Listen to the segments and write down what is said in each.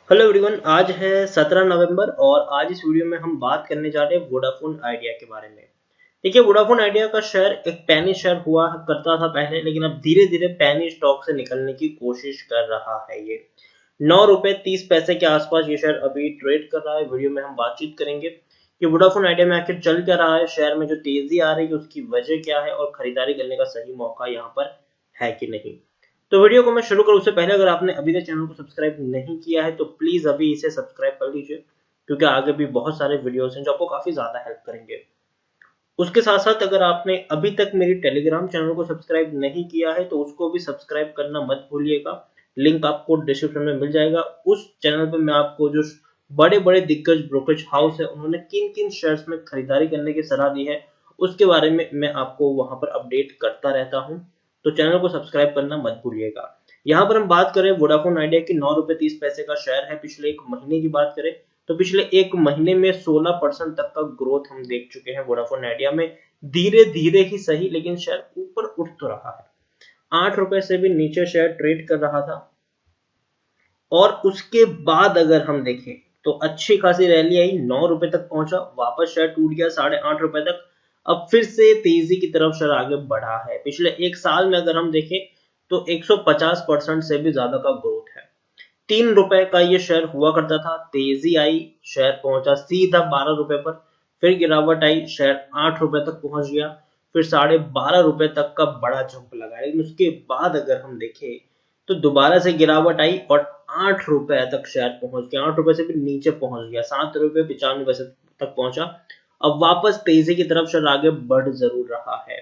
Hello everyone, आज है 17 नवंबर और आज इस वीडियो में हम बात करने जा रहे हैं वोडाफोन आइडिया के बारे में। देखिए, वोडाफोन आइडिया का शेयर एक पैनी शेयर हुआ करता था पहले, लेकिन अब धीरे धीरे पैनी स्टॉक से निकलने की कोशिश कर रहा है। ये 9 रुपए 30 पैसे के आसपास ये शेयर अभी ट्रेड कर रहा है। वीडियो में हम बातचीत करेंगे कि वोडाफोन आइडिया में आखिर चल क्या रहा है, शेयर में जो तेजी आ रही है उसकी वजह क्या है और खरीदारी करने का सही मौका यहाँ पर है कि नहीं। तो वीडियो को मैं शुरू करूं उससे पहले अगर आपने अभी तक चैनल को सब्सक्राइब नहीं किया है तो प्लीज अभी इसे सब्सक्राइब कर लीजिए, क्योंकि आगे भी बहुत सारे वीडियोस हैं जो आपको काफी ज्यादा हेल्प करेंगे। उसके साथ साथ अगर आपने अभी तक मेरी टेलीग्राम चैनल को सब्सक्राइब नहीं किया है तो उसको भी सब्सक्राइब करना मत भूलिएगा। लिंक आपको डिस्क्रिप्शन में मिल जाएगा। उस चैनल पर मैं आपको जो बड़े बड़े दिग्गज ब्रोकरेज हाउस है उन्होंने किन किन शेयर्स में खरीदारी करने की सलाह दी है उसके बारे में मैं आपको वहां पर अपडेट करता रहता हूं। तो चैनल को सब्सक्राइब करना मत भूलिएगा। यहाँ पर हम बात करें वोडाफोन आइडिया की, 9 रुपए 30 पैसे का शेयर है। पिछले एक महीने की बात करें तो पिछले एक महीने में 16% तक का ग्रोथ हम देख चुके हैं वोडाफोन आइडिया में। धीरे धीरे ही सही, लेकिन शेयर ऊपर उठ तो रहा है। 8 रुपए से भी नीचे शेयर ट्रेड कर रहा था और उसके बाद अगर हम देखें तो अच्छी खासी रैली आई, 9 रुपए तक पहुंचा, वापस शेयर टूट गया 8.5 रुपए तक। अब फिर से तेजी की तरफ शेयर आगे बढ़ा है। पिछले एक साल में अगर हम देखें तो 150% से भी ज्यादा का ग्रोथ है। 3 रुपए का ये शेयर हुआ करता था, तेजी आई, शेयर पहुंचा सीधा 12 रुपए पर, फिर गिरावट आई, शेयर 8 रुपए तक पहुंच गया, फिर 12.5 रुपए तक का बड़ा जंप लगा। लेकिन उसके बाद अगर हम देखें तो दोबारा से गिरावट आई और 8 रुपए तक शेयर पहुंच गया। 8 रुपए से भी नीचे पहुंच गया, 7 रुपए 95 पैसे तक पहुंचा। अब वापस तेजी की तरफ शेयर आगे बढ़ जरूर रहा है।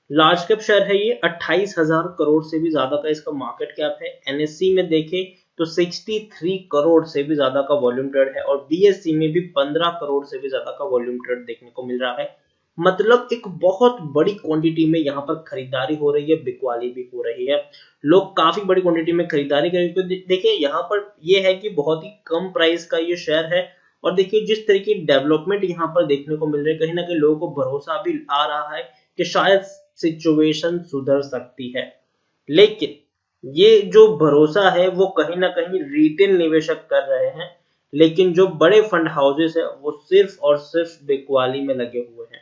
लार्ज कैप शेयर है ये, 28,000 करोड़ से भी ज्यादा का इसका मार्केट कैप है। एनएससी में देखें तो 63 करोड़ से भी ज्यादा का वॉल्यूम ट्रेड है और बीएससी में भी 15 करोड़ से भी ज्यादा का वॉल्यूम ट्रेड देखने को मिल रहा है। मतलब एक बहुत बड़ी क्वांटिटी में यहाँ पर खरीदारी हो रही है, बिकवाली भी हो रही है। लोग काफी बड़ी क्वांटिटी में खरीदारी कर रहे हैं। देखिए यहाँ पर ये है कि बहुत ही कम प्राइस का ये शेयर है और देखिए जिस तरीके की डेवलपमेंट यहाँ पर देखने को मिल रही है, कहीं ना कहीं लोगों को भरोसा भी आ रहा है कि शायद सिचुएशन सुधर सकती है। लेकिन ये जो भरोसा है वो कहीं ना कहीं रिटेल निवेशक कर रहे हैं, लेकिन जो बड़े फंड हाउसेस है वो सिर्फ और सिर्फ बिकवाली में लगे हुए हैं।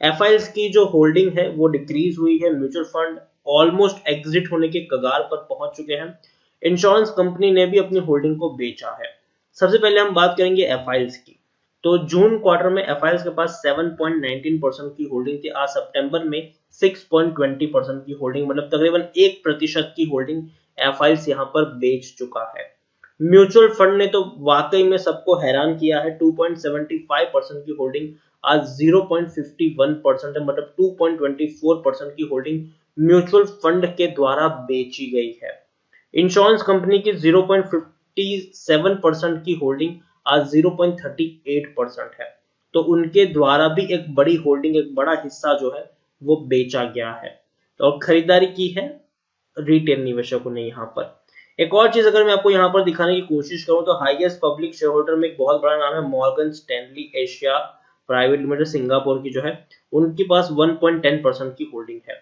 एफआईएल्स की जो होल्डिंग है वो डिक्रीज हुई है। म्यूचुअल फंड ऑलमोस्ट एग्जिट होने के कगार पर पहुंच चुके हैं। इंश्योरेंस कंपनी ने भी अपनी होल्डिंग को बेचा है। सबसे पहले हम बात करेंगे एफआईएल्स की। तो जून क्वार्टर में एफआईएल्स के पास 7.19% की होल्डिंग थी। आज सितंबर में 6.20% की होल्डिंग, मतलब तकरीबन 1% की होल्डिंग एफआईएल्स यहाँ पर बेच चुका है। म्यूचुअल फंड ने तो वाकई में सबको हैरान किया है। 2.75% की होल्डिंग आज 0.51% है, मतलब 2.24% की होल्डिंग म्यूचुअल फंड के द्वारा बेची गई है। इंश्योरेंस कंपनी की 0.57% की होल्डिंग आज 0.38% है। तो उनके द्वारा भी एक बड़ी होल्डिंग, एक बड़ा हिस्सा जो है वो बेचा गया है और खरीदारी की है रिटेल निवेशकों ने। यहाँ पर एक और चीज अगर मैं आपको यहाँ पर दिखाने की कोशिश करूं तो हाईएस्ट पब्लिक शेयर होल्डर में एक बहुत बड़ा नाम है Morgan Stanley Asia private limited, Singapore की जो है, उनके पास 1.10% की होल्डिंग है।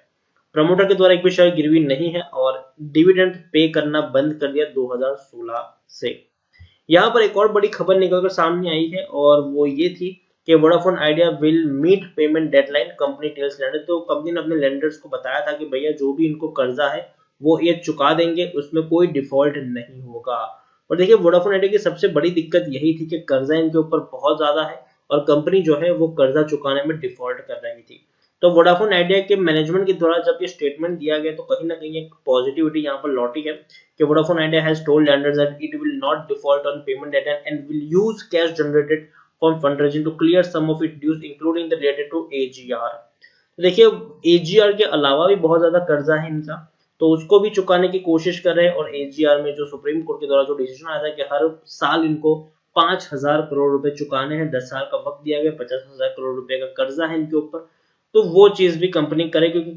प्रमोटर के द्वारा एक भी शेयर गिरवी नहीं है और डिविडेंड पे करना बंद कर दिया 2016 से। यहाँ पर एक और बड़ी खबर निकलकर सामने आई है और वो ये थी कि Vodafone Idea will meet payment deadline, company tells lender. तो कंपनी ने अपने लेंडर्स को बताया था कि भैया जो भी इनको कर्जा है वो ये चुका देंगे, उसमें कोई डिफॉल्ट नहीं होगा। और देखिए वोडाफोन आइडिया की सबसे बड़ी दिक्कत यही थी कि कर्जा इनके ऊपर बहुत ज्यादा है और कंपनी जो है वो कर्जा चुकाने में डिफॉल्ट कर रही थी। तो वोडाफोन आइडिया के मैनेजमेंट के द्वारा जब ये स्टेटमेंट दिया गया तो कहीं ना कहीं एक पॉजिटिविटी यहाँ पर लौटी है कि Vodafone Idea has told lenders that it will not default on payment deadline and will use cash generated from fundraising to clear some of its dues, including the related to AGR। तो देखिए AGR के अलावा भी बहुत ज्यादा कर्जा है इनका, तो उसको भी चुकाने की कोशिश कर रहे हैं। और AGR में जो सुप्रीम कोर्ट के द्वारा जो डिसीजन आया था कि हर साल इनको 5,000 करोड़ रुपए चुकाने हैं, 10 साल का वक्त दिया गया, 50,000 करोड़ रुपए का कर्जा है इनके ऊपर, तो वो चीज भी कंपनी करे क्योंकि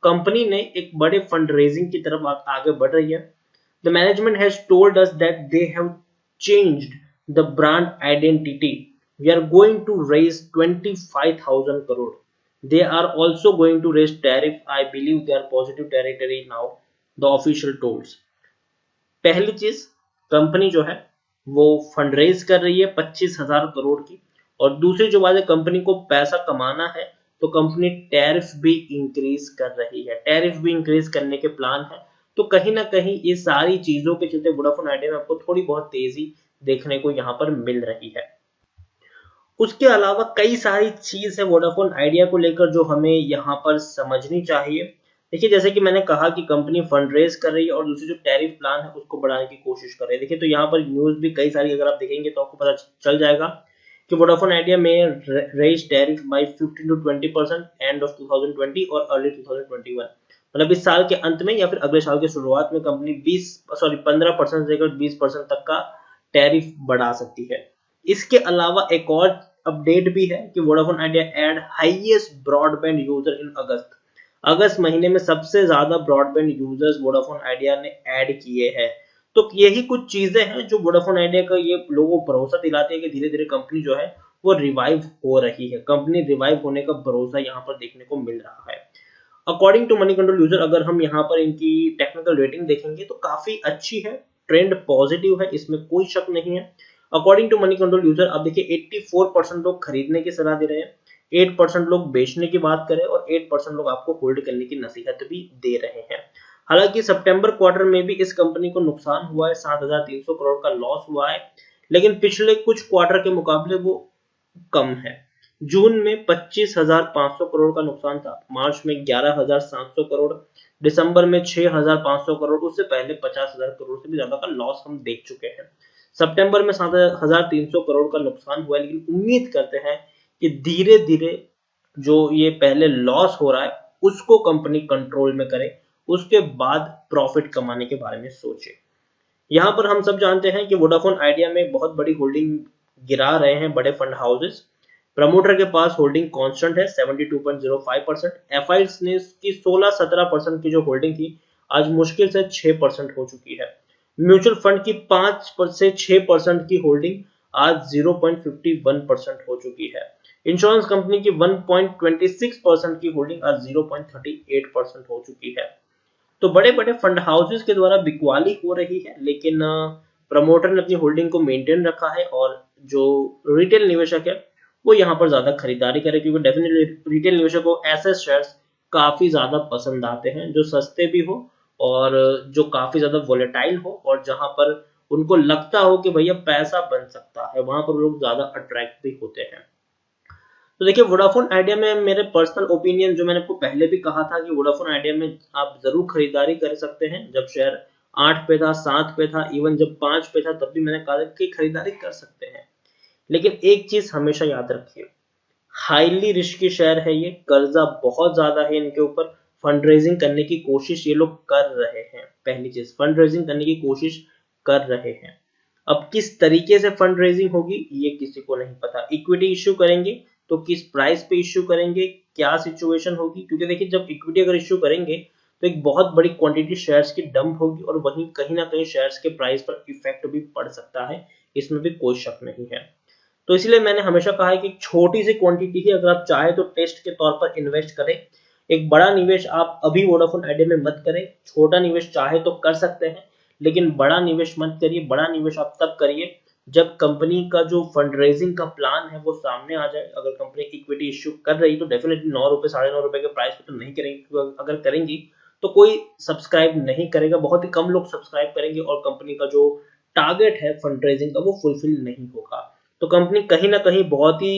कंपनी ने एक बड़े फंड रेजिंग की तरफ आगे बढ़ रही है। The management has told us that they have changed the brand identity. We are going to raise 25,000 crore. They are also going to raise tariff. I believe they are positive territory now, the official told। पहली चीज, company जो है वो fund raise कर रही है 25,000 करोड़ की। और दूसरी जो बात है, कंपनी को पैसा कमाना है तो कंपनी टैरिफ भी इंक्रीज कर रही है, टैरिफ भी इंक्रीज करने के प्लान है। तो कहीं ना कहीं ये सारी चीजों के चलते वोडाफोन आइडिया में आपको थोड़ी बहुत तेजी देखने को यहाँ पर मिल रही है। उसके अलावा कई सारी चीज है वोडाफोन आइडिया को लेकर जो हमें यहाँ पर समझनी चाहिए। देखिए, जैसे कि मैंने कहा कि कंपनी फंड रेज कर रही है और दूसरी जो टैरिफ प्लान है उसको बढ़ाने की कोशिश कर रही है। देखिए, तो यहाँ पर न्यूज भी कई सारी अगर आप देखेंगे तो आपको पता चल जाएगा कि वोडाफोन आइडिया में raise tariff by 15 to 20% end of 2020 और अर्ली 2021। मतलब इस साल के अंत में या फिर अगले साल की शुरुआत में कंपनी 15% से लेकर 20% तक का टैरिफ बढ़ा सकती है। इसके अलावा एक और अपडेट भी है कि Vodafone Idea add highest broadband user in August. अगस्त महीने में सबसे ज्यादा ब्रॉडबैंड यूजर्स वोडाफोन आइडिया ने ऐड किए हैं। तो यही कुछ चीजें हैं जो वोडाफोन आइडिया का ये लोगों को भरोसा दिलाते हैं कि धीरे धीरे कंपनी जो है वो रिवाइव हो रही है। कंपनी रिवाइव होने का भरोसा यहाँ पर देखने को मिल रहा है। According to Moneycontrol user, अगर हम यहाँ पर इनकी टेक्निकल रेटिंग देखेंगे तो काफी अच्छी है, ट्रेंड पॉजिटिव है, इसमें कोई शक नहीं है। According to Moneycontrol user, अब देखिए 84% लोग खरीदने की सलाह दे रहे हैं, 8% लोग बेचने की बात करें और 8% लोग आपको होल्ड करने की नसीहत भी दे रहे हैं। हालांकि सितंबर क्वार्टर में भी इस कंपनी को नुकसान हुआ है, 7,300 करोड़ का लॉस हुआ है, लेकिन पिछले कुछ क्वार्टर के मुकाबले वो कम है। जून में 25,500 करोड़ का नुकसान था, मार्च में 11,700 करोड़, दिसंबर में 6,500 करोड़, उससे पहले 50,000 करोड़ से भी ज्यादा का लॉस हम देख चुके हैं। सितंबर में 7,300 करोड़ का नुकसान हुआ है, लेकिन उम्मीद करते हैं कि धीरे धीरे जो ये पहले लॉस हो रहा है उसको कंपनी कंट्रोल में करे, उसके बाद प्रॉफिट कमाने के बारे में सोचे। यहाँ पर हम सब जानते हैं कि वोडाफोन आइडिया में बहुत बड़ी होल्डिंग गिरा रहे हैं बड़े फंड हाउसेस। प्रमोटर के पास होल्डिंग कांस्टेंट है 72.05%। एफआईज ने इसकी 16-17% की जो होल्डिंग थी आज मुश्किल से 6% हो चुकी है। म्यूचुअल फंड की 5 से 6% की होल्डिंग आज 0.51% हो चुकी है। इंश्योरेंस कंपनी की 1.26% की होल्डिंग आज 0.38% हो चुकी है। तो बड़े बड़े फंड हाउसेस के द्वारा बिकवाली हो रही है, लेकिन प्रमोटर ने अपनी होल्डिंग को मेंटेन रखा है और जो रिटेल निवेशक है वो यहाँ पर ज्यादा खरीदारी करे, क्योंकि डेफिनेटली रिटेल निवेशक को ऐसे शेयर्स काफी ज्यादा पसंद आते हैं जो सस्ते भी हो और जो काफी ज्यादा वोलेटाइल हो और जहां पर उनको लगता हो कि भैया पैसा बन सकता है, वहां पर लोग ज्यादा अट्रैक्ट भी होते हैं। तो देखिए, वोडाफोन आइडिया में मेरे पर्सनल ओपिनियन, जो मैंने आपको पहले भी कहा था कि वोडाफोन आइडिया में आप जरूर खरीदारी कर सकते हैं। जब शेयर 8 पे था, 7 पे था, इवन जब 5 पे था, तब भी मैंने कहा कि खरीदारी कर सकते हैं। लेकिन एक चीज हमेशा याद रखिए, हाईली रिस्की शेयर है ये, कर्जा बहुत ज्यादा है इनके ऊपर, फंड रेजिंग करने की कोशिश ये लोग कर रहे हैं। पहली चीज, फंड रेजिंग करने की कोशिश कर रहे हैं। अब किस तरीके से फंड रेजिंग होगी ये किसी को नहीं पता। इक्विटी इश्यू करेंगे तो किस प्राइस पे इश्यू करेंगे, क्या सिचुएशन होगी, क्योंकि देखिए जब इक्विटी अगर इश्यू करेंगे तो एक बहुत बड़ी क्वांटिटी शेयर्स की डंप होगी और वहीं कहीं ना कहीं शेयर्स के प्राइस पर इफेक्ट भी पड़ सकता है, इसमें भी कोई शक नहीं है। तो इसलिए मैंने हमेशा कहा है कि छोटी सी क्वांटिटी ही अगर आप चाहे तो टेस्ट के तौर पर इन्वेस्ट करें। एक बड़ा निवेश आप अभी वोडाफोन आइडिया में मत करें, छोटा निवेश चाहे तो कर सकते हैं, लेकिन बड़ा निवेश मत करिए। बड़ा निवेश आप तब करिए जब कंपनी का जो फंड रेजिंग का प्लान है वो सामने आ जाए। अगर कंपनी इक्विटी इश्यू कर रही तो डेफिनेटली 9 रुपए 9.5 रुपए के प्राइस पे तो नहीं करेंगे, क्योंकि अगर करेंगी तो कोई सब्सक्राइब नहीं करेगा, बहुत ही कम लोग सब्सक्राइब करेंगे और कंपनी का जो टारगेट है फंड रेजिंग का वो फुलफिल नहीं होगा। तो कंपनी कहीं ना कहीं बहुत ही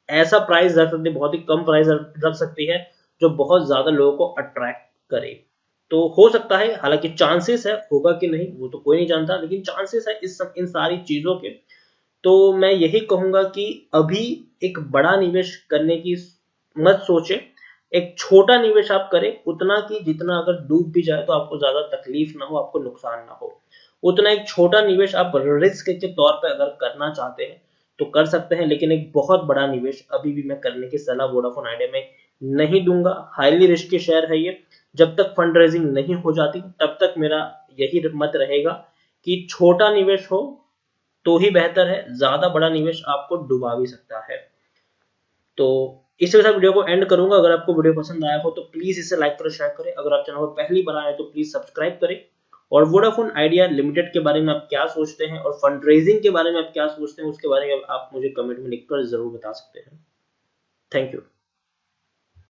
ऐसा प्राइस रख सकती है, बहुत ही कम प्राइस रख सकती है जो बहुत ज्यादा लोगों को अट्रैक्ट करे। तो हो सकता है, हालांकि चांसेस है, होगा कि नहीं वो तो कोई नहीं जानता, लेकिन चांसेस है इन सारी चीजों के। तो मैं यही कहूंगा कि अभी एक बड़ा निवेश करने की मत सोचे, एक छोटा निवेश आप करें, उतना कि जितना अगर डूब भी जाए तो आपको ज्यादा तकलीफ ना हो, आपको नुकसान ना हो। उतना एक छोटा निवेश आप रिस्क के तौर पर अगर करना चाहते हैं तो कर सकते हैं, लेकिन एक बहुत बड़ा निवेश अभी भी मैं करने की सलाह वोडाफोन आइडिया में नहीं दूंगा। हाईली रिस्की शेयर है ये, जब तक फंड रेजिंग नहीं हो जाती तब तक मेरा यही मत रहेगा कि छोटा निवेश हो तो ही बेहतर है, ज्यादा बड़ा निवेश आपको डुबा भी सकता है। तो इसके साथ वीडियो को एंड करूंगा। अगर आपको वीडियो पसंद आया हो तो प्लीज इसे लाइक करें, शेयर करें। अगर आप चैनल पर पहली बार आए तो प्लीज सब्सक्राइब करें और वोडाफोन आइडिया लिमिटेड के बारे में आप क्या सोचते हैं और फंड रेजिंग के बारे में आप क्या सोचते हैं उसके बारे में आप मुझे कमेंट में लिखकर जरूर बता सकते हैं। Thank you.